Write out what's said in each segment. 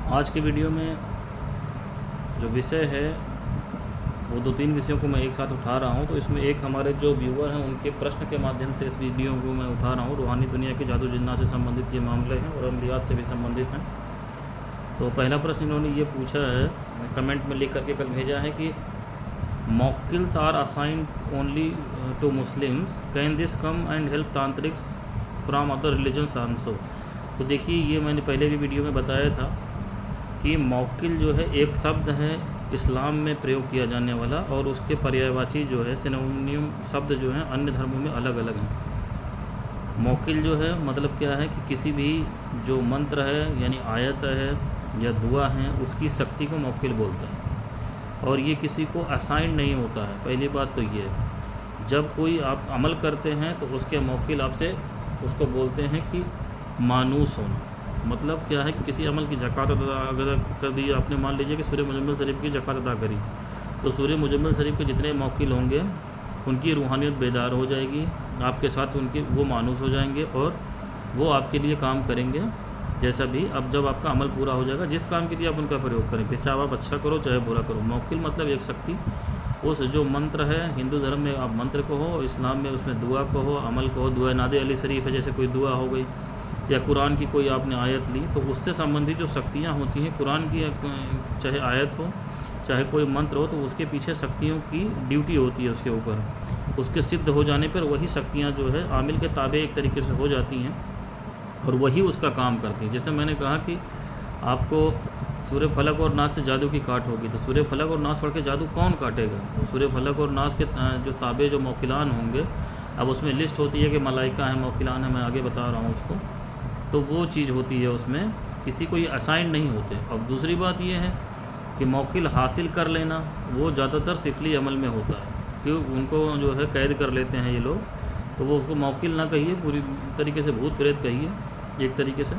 आज के वीडियो में जो विषय है वो 2-3 विषयों को मैं एक साथ उठा रहा हूँ। तो इसमें एक हमारे जो व्यूअर हैं उनके प्रश्न के माध्यम से इस वीडियो को मैं उठा रहा हूँ। रूहानी दुनिया के जादू जिन्ना से संबंधित ये मामले हैं और अमलियात से भी संबंधित हैं। तो पहला प्रश्न इन्होंने ये पूछा है, कमेंट में लिख करके कल भेजा है कि मॉक्किल्स are assigned only to Muslims, can this come and help tantriks from other religions also. तो देखिए, ये मैंने पहले भी वीडियो में बताया था कि मौकिल जो है एक शब्द है इस्लाम में प्रयोग किया जाने वाला, और उसके पर्यायवाची जो है सिनोनिम शब्द जो हैं अन्य धर्मों में अलग अलग हैं। मौकिल जो है मतलब क्या है कि किसी भी जो मंत्र है यानी आयत है या दुआ है उसकी शक्ति को मौकिल बोलता है, और ये किसी को असाइन नहीं होता है। पहली बात तो ये है, जब कोई आप अमल करते हैं तो उसके मौकिल आपसे उसको बोलते हैं कि मानूस होना। मतलब क्या है कि किसी अमल की ज़कात अदा कर दी आपने, मान लीजिए कि सूर्य मुजम्मिल शरीफ की ज़कात अदा करी, तो सूर्य मुजम्मिल शरीफ के जितने मौकिल होंगे उनकी रूहानियत बेदार हो जाएगी, आपके साथ उनके वो मानूस हो जाएंगे और वो आपके लिए काम करेंगे जैसा भी। अब जब आपका अमल पूरा हो जाएगा, जिस काम के लिए आप उनका प्रयोग करें, चाहे आप अच्छा करो चाहे बुरा करो, मौकिल मतलब एक शक्ति। उस जो मंत्र है, हिंदू धर्म में आप मंत्र को हो, इस्लाम में उसमें दुआ को हो, अमल को हो, दुआ नादे अली शरीफ है जैसे कोई दुआ हो गई, या कुरान की कोई आपने आयत ली, तो उससे संबंधित जो शक्तियाँ होती हैं कुरान की, चाहे आयत हो चाहे कोई मंत्र हो, तो उसके पीछे शक्तियों की ड्यूटी होती है उसके ऊपर। उसके सिद्ध हो जाने पर वही शक्तियाँ जो है आमिल के ताबे एक तरीके से हो जाती हैं और वही उसका काम करती हैं। जैसे मैंने कहा कि आपको सूर्य फलक और नास से जादू की काट होगी, तो सूर्य फलक और नास पढ़ के जादू कौन काटेगा? तो सूर्य फलक और नास के जो ताबे जो मौकिलान होंगे, अब उसमें लिस्ट होती है कि मलाइका है, मौकिलान है, मैं आगे बता रहा हूँ उसको, तो वो चीज़ होती है उसमें, किसी को ये असाइन नहीं होते। अब दूसरी बात ये है कि मौकिल हासिल कर लेना वो ज़्यादातर सिफली अमल में होता है, क्यों उनको जो है कैद कर लेते हैं ये लोग, तो वो उसको मौकिल ना कहिए, पूरी तरीके से भूत प्रेत कहिए एक तरीके से।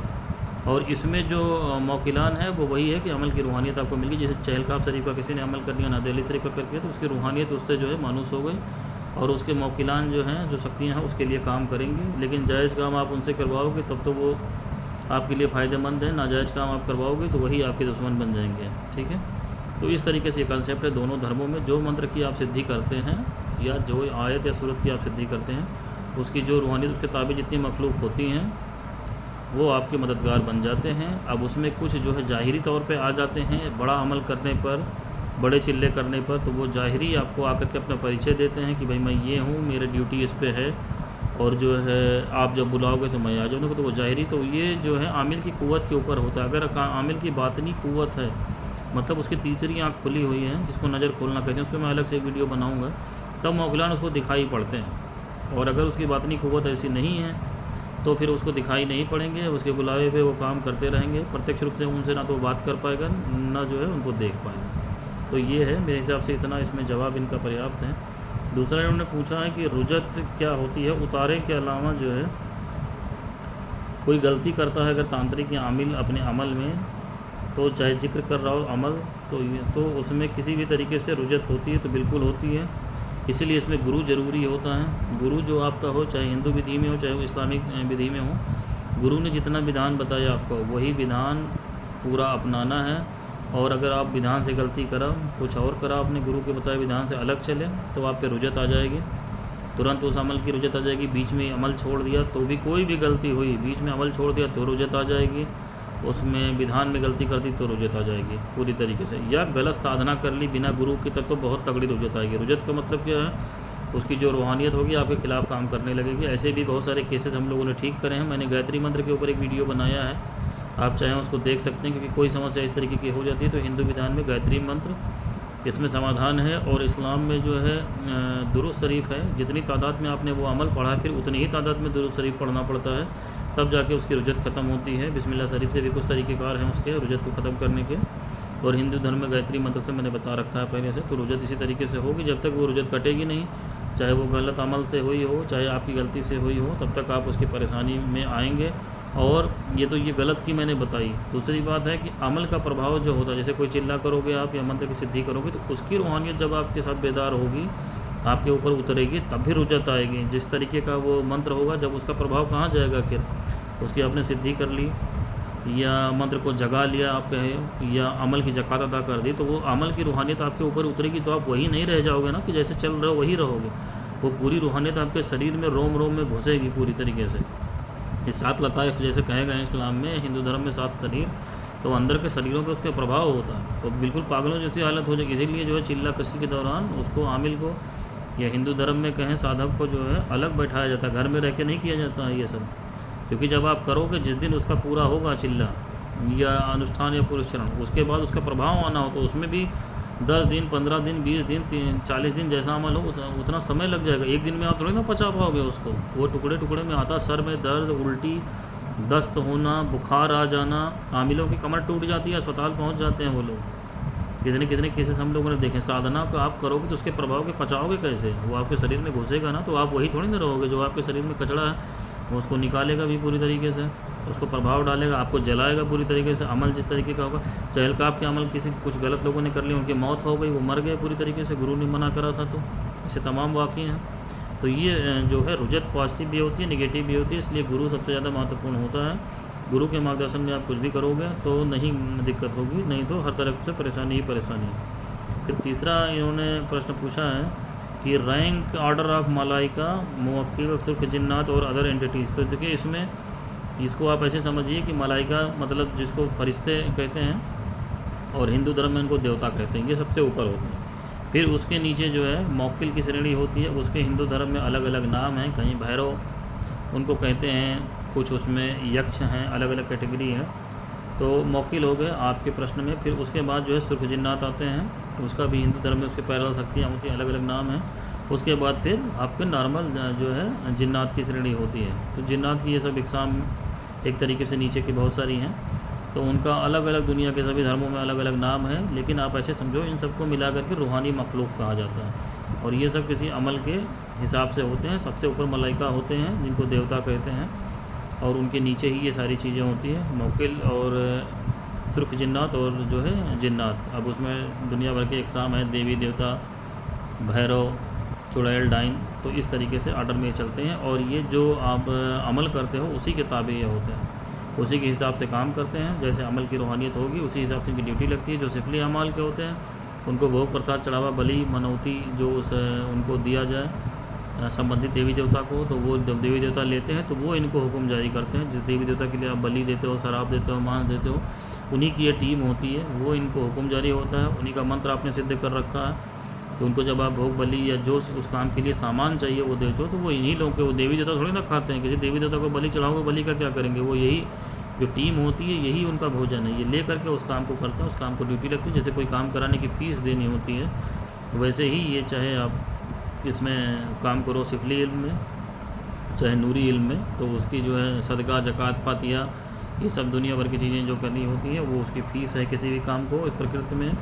और इसमें जो मौकिलान है वो वही है कि अमल की रूहानियत आपको मिल गई। जैसे चहलकाब शरीफ का किसी ने अमल कर दिया, नादेली शरीफ का कर दिया, तो उसकी रूहानियत उससे जो है मानूस हो गई, और उसके मौकिलान जो हैं, जो शक्तियाँ हैं, उसके लिए काम करेंगी। लेकिन जायज़ काम आप उनसे करवाओगे तब तो वो आपके लिए फ़ायदेमंद है, नाजायज़ काम आप करवाओगे तो वही आपके दुश्मन बन जाएंगे। ठीक है, तो इस तरीके से ये कंसेप्ट है दोनों धर्मों में। जो मंत्र की आप सिद्धि करते हैं या जो आयत या सूरत की आप सिद्धि करते हैं, उसकी जो रूहानियत, उसके ताबे जितनी मखलूक होती हैं वो आपके मददगार बन जाते हैं। अब उसमें कुछ जो है ज़ाहिरी तौर पे आ जाते हैं, बड़ा अमल करने पर, बड़े चिल्ले करने पर, तो वो ज़ाहिरी आपको आकर के अपना परिचय देते हैं कि भाई मैं ये हूँ, मेरी ड्यूटी इस पे है, और जो है आप जब बुलाओगे तो मैं आ जाऊँगा। तो वो ज़ाहिरी, तो ये जो है आमिल की क़ुव्वत के ऊपर होता है। अगर आमिल की बातनी क़ुव्वत है, मतलब उसकी तीसरी आँख खुली हुई है, जिसको नज़र खोलना कहते हैं, उस पर मैं अलग से एक वीडियो बनाऊँगा, तब मौकिलान उसको दिखाई पड़ते हैं। और अगर उसकी बातनी क़ुव्वत ऐसी नहीं है तो फिर उसको दिखाई नहीं पड़ेंगे, उसके बुलावे पे वो काम करते रहेंगे। प्रत्यक्ष रूप से उनसे ना तो बात कर पाएगा, ना जो है उनको देख पाएगा। तो ये है, मेरे हिसाब से इतना इसमें जवाब इनका पर्याप्त है। दूसरा इन्होंने पूछा है कि रुजत क्या होती है। उतारे के अलावा जो है कोई गलती करता है अगर तांत्रिक या आमिल अपने अमल में, तो चाहे जिक्र कर रहा हो अमल, तो उसमें किसी भी तरीके से रुजत होती है, तो बिल्कुल होती है। इसीलिए इसमें गुरु ज़रूरी होता है। गुरु जो आपका हो, चाहे हिंदू विधि में हो चाहे वो इस्लामिक विधि में हो, गुरु ने जितना विधान बताया आपको वही विधान पूरा अपनाना है। और अगर आप विधान से गलती करा, कुछ और करा, अपने गुरु के बताए विधान से अलग चले, तो आप पे रुजत आ जाएगी, तुरंत उस अमल की रुजत आ जाएगी। बीच में अमल छोड़ दिया तो भी, कोई भी गलती हुई, बीच में अमल छोड़ दिया तो रुजत आ जाएगी, उसमें विधान में गलती कर दी तो रुजत आ जाएगी पूरी तरीके से। या गलत साधना कर ली बिना गुरु की, तब तो बहुत तगड़ी रुजत आएगी। रुजत का मतलब क्या है, उसकी जो रूहानियत होगी आपके खिलाफ काम करने लगेगी। ऐसे भी बहुत सारे केसेस हम लोगों ने ठीक करे हैं। मैंने गायत्री मंत्र के ऊपर एक वीडियो बनाया है, आप चाहें उसको देख सकते हैं, क्योंकि कोई समस्या इस तरीके की हो जाती है तो हिंदू विधान में गायत्री मंत्र इसमें समाधान है। और इस्लाम में जो है दुरूद शरीफ है, जितनी तादाद में आपने वो अमल पढ़ा फिर उतनी ही तादाद में दुरूद शरीफ पढ़ना पड़ता है, तब जाके उसकी रुजत ख़त्म होती है। बिस्मिल्लाह शरीफ से भी कुछ तरीक़ेकार हैं उसके रुजत को ख़त्म करने के, और हिंदू धर्म में गायत्री मंत्र से मैंने बता रखा है पहले से। तो रुजत इसी तरीके से होगी, जब तक वो रुजत कटेगी नहीं, चाहे वो गलत अमल से हुई हो चाहे आपकी गलती से हुई हो, तब तक आप उसकी परेशानी में आएंगे। और ये तो ये गलत की मैंने बताई। दूसरी बात है कि अमल का प्रभाव जो होता है, जैसे कोई चिल्ला करोगे आप या मंत्र की सिद्धि करोगे, तो उसकी रूहानियत जब आपके साथ बेदार होगी, आपके ऊपर उतरेगी, तब भी रुजत आएगी। जिस तरीके का वो मंत्र होगा, जब उसका प्रभाव कहाँ जाएगा, फिर उसकी आपने सिद्धि कर ली, या मंत्र को जगा लिया आप कहें, या अमल की ज़कात अदा कर दी, तो वो अमल की रूहानियत आपके ऊपर उतरेगी, तो आप वही नहीं रह जाओगे ना कि जैसे चल रहे हो वही रहोगे। वो पूरी रूहानियत आपके शरीर में रोम रोम में घुसेगी पूरी तरीके से। ये 7 लताइफ जैसे कहे गए हैं इस्लाम में, हिंदू धर्म में 7 शरीर, तो अंदर के शरीरों पे उसके प्रभाव होता है, तो बिल्कुल पागलों जैसी हालत हो जाएगी। इसीलिए जो है चिल्ला कसी के दौरान उसको आमिल को, या हिंदू धर्म में कहें साधक को, जो है अलग बैठाया जाता है, घर में रह के नहीं किया जाता है ये सब। क्योंकि जब आप करोगे, जिस दिन उसका पूरा होगा चिल्ला या अनुष्ठान या पुरस्चरण, उसके बाद उसका प्रभाव आना हो, तो उसमें भी 10 दिन, 15 दिन, 20 दिन, 40 दिन जैसा अमल हो उतना समय लग जाएगा। एक दिन में आप थोड़ी ना पचा पाओगे उसको, वो टुकड़े टुकड़े में आता, सर में दर्द, उल्टी, दस्त होना, बुखार आ जाना, आमिलों की कमर टूट जाती है, अस्पताल पहुंच जाते हैं वो लोग। कितने कितने केसेस हम लोगों ने देखे। साधना को आप करोगे तो उसके प्रभाव के पचाओगे कैसे? वो आपके शरीर में घुसेगा ना, तो आप वही थोड़ी ना रहोगे। जो आपके शरीर में कचरा है वो उसको निकालेगा भी पूरी तरीके से, उसको प्रभाव डालेगा, आपको जलाएगा पूरी तरीके से। अमल जिस तरीके का होगा, चहलकाप के अमल किसी कुछ गलत लोगों ने कर लिया, उनकी मौत हो गई, वो मर गए पूरी तरीके से, गुरु ने मना करा था, तो ऐसे तमाम वाक़ई हैं। तो ये जो है रुजत पॉजिटिव भी होती है, नेगेटिव भी होती है, इसलिए गुरु सबसे ज़्यादा महत्वपूर्ण होता है। गुरु के मार्गदर्शन में आप कुछ भी करोगे तो नहीं दिक्कत होगी, नहीं तो हर तरफ से परेशानी ही परेशानी है। फिर तीसरा इन्होंने प्रश्न पूछा है कि रैंक ऑर्डर ऑफ मलाइका, मुवक्किल, सुर्ख जिन्नात और अदर एंटिटीज़। तो देखिए इसमें इसको आप ऐसे समझिए कि मलाइका मतलब जिसको फरिश्ते कहते हैं, और हिंदू धर्म में इनको देवता कहते हैं, ये सबसे ऊपर होते हैं। फिर उसके नीचे जो है मौक्किल की श्रेणी होती है, उसके हिंदू धर्म में अलग अलग नाम हैं। कहीं भैरव उनको कहते हैं, कुछ उसमें यक्ष हैं, अलग अलग कैटेगरी है। तो मौक्किल हो गए आपके प्रश्न में। फिर उसके बाद जो है सुर्ख जिन्नात आते हैं, उसका भी हिंदू धर्म में उसके पैरेलल शक्तियाँ होती हैं, अलग अलग नाम हैं। उसके बाद फिर आपके नॉर्मल जो है जिन्नात की श्रेणी होती है। तो जिन्नात की ये सब इकसाम एक तरीके से नीचे की बहुत सारी हैं, तो उनका अलग अलग दुनिया के सभी धर्मों में अलग अलग नाम है। लेकिन आप ऐसे समझो इन सबको मिला करके रूहानी मखलूक कहा जाता है, और ये सब किसी अमल के हिसाब से होते हैं। सबसे ऊपर मलाइका होते हैं जिनको देवता कहते हैं, और उनके नीचे ही ये सारी चीज़ें होती हैं, मौक्किल और सुर्ख जिन्नात और जो है जिन्नात। अब उसमें दुनिया भर के इकसाम हैं, देवी देवता, भैरव, चुड़ैल, डाइन, तो इस तरीके से आर्डर में चलते हैं। और ये जो आप अमल करते हो उसी के ताबे ये होते हैं, उसी के हिसाब से काम करते हैं। जैसे अमल की रूहानियत होगी उसी हिसाब से इनकी ड्यूटी लगती है। जो सिफली अमाल के होते हैं उनको भोग प्रसाद चढ़ावा, बलि, मनौती जो उनको दिया जाए संबंधित देवी देवता को, तो वो जब देवी देवता लेते हैं तो वो इनको हुक्म जारी करते हैं। जिस देवी देवता के लिए आप बलि देते हो, शराब देते हो, मांस देते हो, उन्हीं की ये टीम होती है, वो इनको हुक्म जारी होता है। उन्हीं का मंत्र आपने सिद्ध कर रखा है, तो उनको जब आप भोग बलि या जो उस काम के लिए सामान चाहिए वो देते हो, तो वो इन्हीं लोगों के, वो देवी देवता थोड़ी ना खाते हैं। किसी देवी देवता को बलि चढ़ाओगे, बलि का क्या करेंगे? वो यही जो टीम होती है यही उनका भोजन है, ये ले करके उस काम को करते हैं, उस काम को ड्यूटी लगती है। जैसे कोई काम कराने की फ़ीस देनी होती है, वैसे ही ये चाहे आप इसमें काम करो सिफली इल्म में, चाहे नूरी इल्म में, तो उसकी जो है सदका, ज़कात, फातिया, ये सब दुनिया भर की चीज़ें जो करनी होती हैं वो उसकी फ़ीस है। किसी भी काम को इस प्रकृति में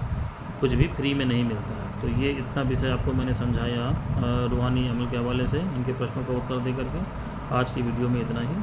कुछ भी फ्री में नहीं मिलता है। तो ये इतना विषय आपको मैंने समझाया रूहानी अमल के हवाले से, इनके प्रश्नों का उत्तर दे करके। आज की वीडियो में इतना ही।